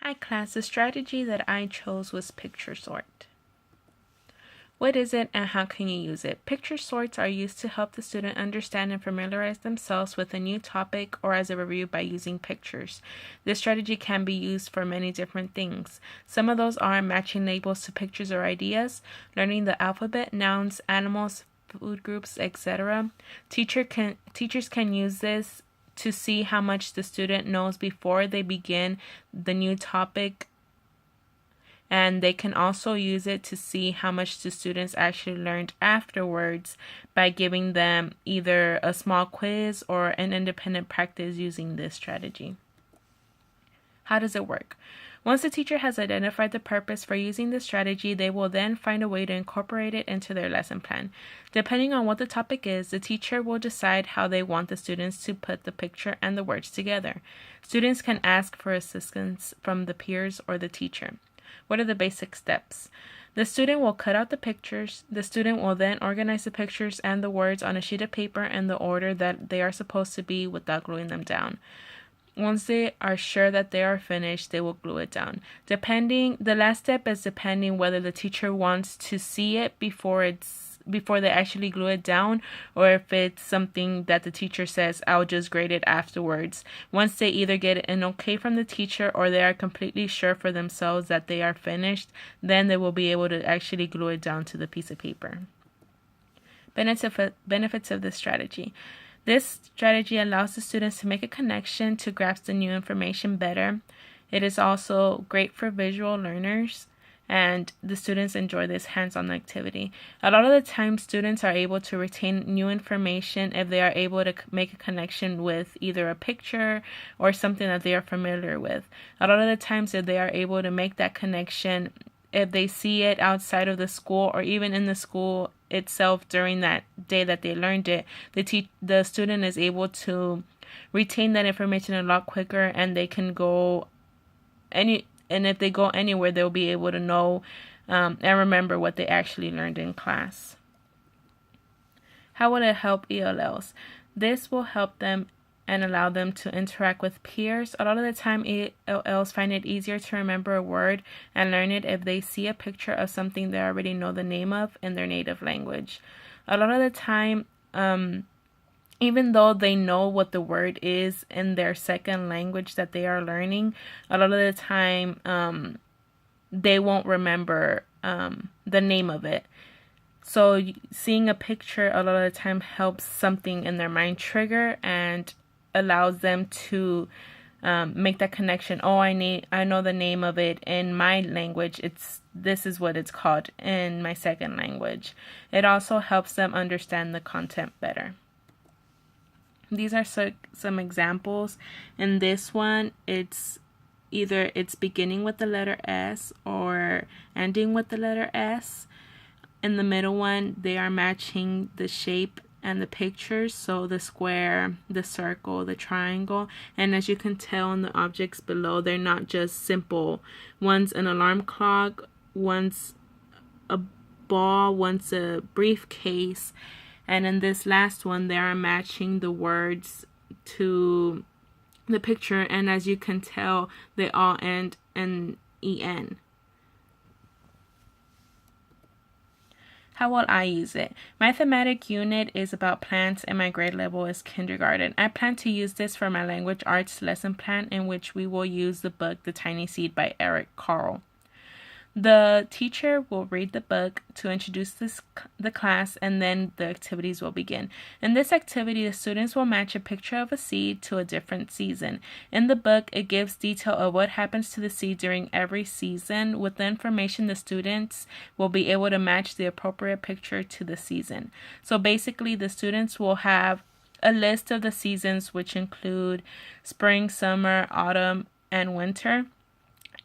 Hi class, the strategy that I chose was picture sort. What is it and how can you use it? Picture sorts are used to help the student understand and familiarize themselves with a new topic or as a review by using pictures. This strategy can be used for many different things. Some of those are matching labels to pictures or ideas, learning the alphabet, nouns, animals, food groups, etc. Teachers can use this to see how much the student knows before they begin the new topic, and they can also use it to see how much the students actually learned afterwards by giving them either a small quiz or an independent practice using this strategy. How does it work? Once the teacher has identified the purpose for using this strategy, they will then find a way to incorporate it into their lesson plan. Depending on what the topic is, the teacher will decide how they want the students to put the picture and the words together. Students can ask for assistance from the peers or the teacher. What are the basic steps? The student will cut out the pictures. The student will then organize the pictures and the words on a sheet of paper in the order that they are supposed to be without gluing them down. Once they are sure that they are finished, they will glue it down. The last step is depending whether the teacher wants to see it before they actually glue it down, or if it's something that the teacher says, I'll just grade it afterwards. Once they either get an okay from the teacher or they are completely sure for themselves that they are finished, then they will be able to actually glue it down to the piece of paper. Benefits of this strategy. This strategy allows the students to make a connection to grasp the new information better. It is also great for visual learners, and the students enjoy this hands-on activity. A lot of the time, students are able to retain new information if they are able to make a connection with either a picture or something that they are familiar with. A lot of the times, if they are able to make that connection, if they see it outside of the school or even in the school itself during that day that they learned it, the student is able to retain that information a lot quicker, and they can go and if they go anywhere, they'll be able to know and remember what they actually learned in class. How will it help ELLs? This will help them and allow them to interact with peers. A lot of the time, ELLs find it easier to remember a word and learn it if they see a picture of something they already know the name of in their native language. A lot of the time, even though they know what the word is in their second language that they are learning, a lot of the time they won't remember the name of it. So seeing a picture a lot of the time helps something in their mind trigger and allows them to make that connection. Oh, I know the name of it in my language. This is what it's called in my second language. It also helps them understand the content better. These are some examples. In this one, it's beginning with the letter S or ending with the letter S. In the middle one, they are matching the shape and the pictures, so the square, the circle, the triangle. And as you can tell in the objects below, they're not just simple. One's an alarm clock, one's a ball, one's a briefcase. And in this last one, they are matching the words to the picture. And as you can tell, they all end in EN. How will I use it? My thematic unit is about plants and my grade level is kindergarten. I plan to use this for my language arts lesson plan, in which we will use the book The Tiny Seed by Eric Carle. The teacher will read the book to introduce the class, and then the activities will begin. In this activity, the students will match a picture of a seed to a different season. In the book, it gives detail of what happens to the seed during every season. With the information, the students will be able to match the appropriate picture to the season. So basically, the students will have a list of the seasons, which include spring, summer, autumn, and winter.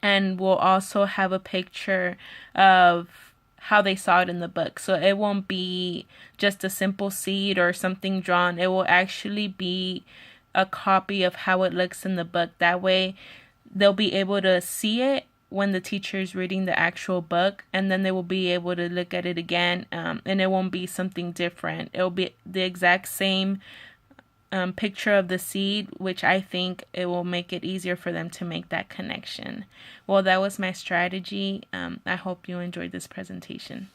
And we'll also have a picture of how they saw it in the book. So it won't be just a simple seed or something drawn. It will actually be a copy of how it looks in the book. That way, they'll be able to see it when the teacher is reading the actual book, and then they will be able to look at it again, and it won't be something different. It'll be the exact same picture of the seed, which I think it will make it easier for them to make that connection. Well, that was my strategy. I hope you enjoyed this presentation.